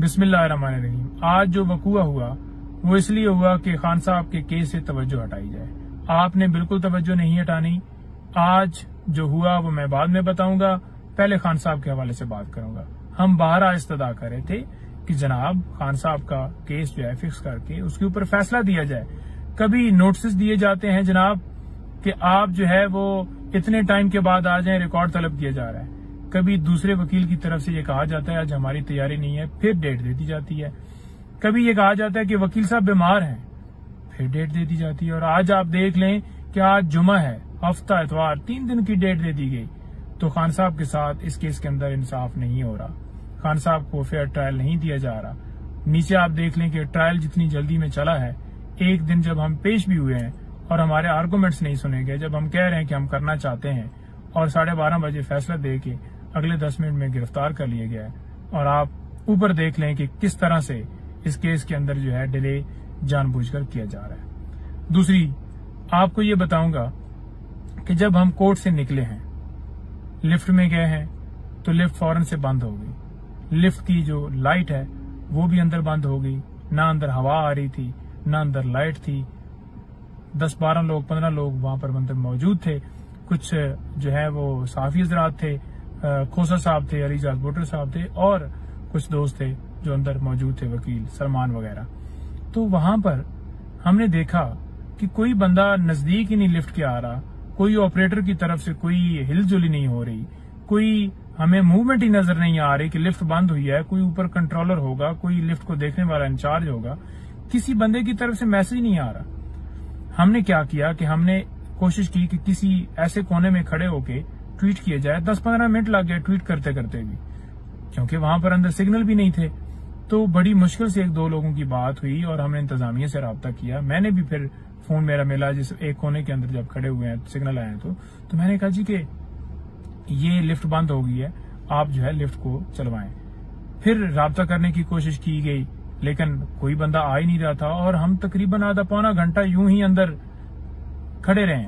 बिस्मिल्लाहिर्रहमानिर्रहीम। आज जो वकूआ हुआ वो इसलिए हुआ कि खान साहब के केस से तवज्जो हटाई जाए। आपने बिल्कुल तवज्जो नहीं हटानी। आज जो हुआ वो मैं बाद में बताऊंगा, पहले खान साहब के हवाले से बात करूंगा। हम बारहा इस्तदा कर रहे थे कि जनाब खान साहब का केस जो है फिक्स करके उसके ऊपर फैसला दिया जाए। कभी नोटिस दिए जाते हैं जनाब कि आप जो है वो इतने टाइम के बाद आ जाएं, रिकॉर्ड तलब किया जा रहा है। कभी दूसरे वकील की तरफ से ये कहा जाता है आज हमारी तैयारी नहीं है, फिर डेट दे दी जाती है। कभी ये कहा जाता है कि वकील साहब बीमार हैं, फिर डेट दे दी जाती है। और आज आप देख लें कि आज जुमा है, हफ्ता इतवार, 3 दिन की डेट दे दी गई। तो खान साहब के साथ इस केस के अंदर इंसाफ नहीं हो रहा, खान साहब को फेयर ट्रायल नहीं दिया जा रहा। नीचे आप देख लें कि ट्रायल जितनी जल्दी में चला है, एक दिन जब हम पेश भी हुए हैं और हमारे आर्गूमेंट्स नहीं सुने गए, जब हम कह रहे हैं कि हम करना चाहते हैं और 12:30 बजे फैसला दे के अगले 10 मिनट में गिरफ्तार कर लिया गया है। और आप ऊपर देख लें कि किस तरह से इस केस के अंदर जो है डिले जानबूझकर किया जा रहा है। दूसरी आपको ये बताऊंगा कि जब हम कोर्ट से निकले हैं, लिफ्ट में गए हैं तो लिफ्ट फौरन से बंद हो गई। लिफ्ट की जो लाइट है वो भी अंदर बंद हो गई, ना अंदर हवा आ रही थी ना अंदर लाइट थी। 10-12 लोग 15 लोग वहां पर अंदर मौजूद थे। कुछ जो है वो साफी हजरात थे, खोसा साहब थे, अलीजाज बोटर साहब थे और कुछ दोस्त थे जो अंदर मौजूद थे, वकील सलमान वगैरह। तो वहां पर हमने देखा कि कोई बंदा नजदीक ही नहीं लिफ्ट के आ रहा, कोई ऑपरेटर की तरफ से कोई हिलजुली नहीं हो रही, कोई हमें मूवमेंट ही नजर नहीं आ रही कि लिफ्ट बंद हुई है। कोई ऊपर कंट्रोलर होगा, कोई लिफ्ट को देखने वाला इंचार्ज होगा, किसी बंदे की तरफ से मैसेज नहीं आ रहा। हमने क्या किया कि हमने कोशिश की कि किसी ऐसे कोने में खड़े होके ट्वीट किया जाए। 10-15 मिनट लग गए ट्वीट करते करते भी, क्योंकि वहां पर अंदर सिग्नल भी नहीं थे। तो बड़ी मुश्किल से 1-2 लोगों की बात हुई और हमने इंतजामिया से राब्ता किया। मैंने भी फिर फोन मेरा मिला, जिस एक कोने के अंदर जब खड़े हुए हैं सिग्नल आए तो मैंने कहा जी कि ये लिफ्ट बंद हो गई है, आप जो है लिफ्ट को चलवाएं। फिर राब्ता करने की कोशिश की गई लेकिन कोई बंदा आ ही नहीं रहा था और हम तकरीबन आधा पौना घंटा यूं ही अंदर खड़े रहे,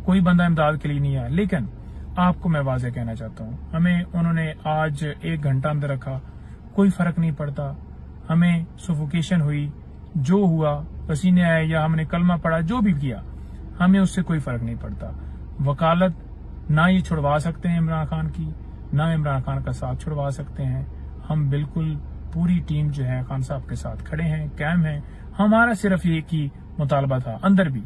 कोई बंदा इमदाद के लिए नहीं आया। लेकिन आपको मैं वाज़ेह कहना चाहता हूं, हमें उन्होंने आज 1 घंटा अंदर रखा, कोई फर्क नहीं पड़ता। हमें सफोकेशन हुई, जो हुआ, पसीने आए या हमने कलमा पढ़ा, जो भी किया, हमें उससे कोई फर्क नहीं पड़ता। वकालत ना ये छुड़वा सकते हैं इमरान खान की, ना इमरान खान का साथ छुड़वा सकते हैं। हम बिल्कुल पूरी टीम जो है खान साहब के साथ खड़े हैं, कायम हैं। हमारा सिर्फ ये की मुतालबा था अंदर भी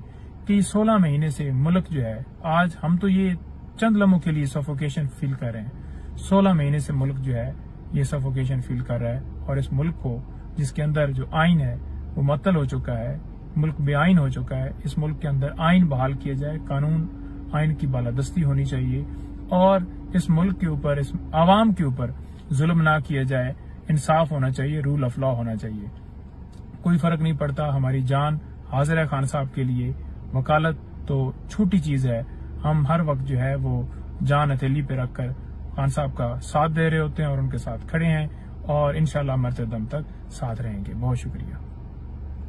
कि 16 महीने से मुल्क जो है, आज हम तो ये चंद लम्हों के लिए सफोकेशन फील कर रहे हैं, 16 महीने से मुल्क जो है ये सफोकेशन फील कर रहा है। और इस मुल्क को, जिसके अंदर जो आइन है वो मुअत्तल हो चुका है, मुल्क बेआइन हो चुका है, इस मुल्क के अंदर आइन बहाल किया जाए, कानून आइन की बालादस्ती होनी चाहिए और इस मुल्क के ऊपर, इस आवाम के ऊपर जुल्म ना किया जाए, इंसाफ होना चाहिए, रूल ऑफ लॉ होना चाहिए। कोई फर्क नहीं पड़ता, हमारी जान हाजिर है खान साहब के लिए। वकालत तो छोटी चीज है, हम हर वक्त जो है वो जान हथेली पे रखकर खान साहब का साथ दे रहे होते हैं और उनके साथ खड़े हैं और इंशाल्लाह मरते दम तक साथ रहेंगे। बहुत शुक्रिया।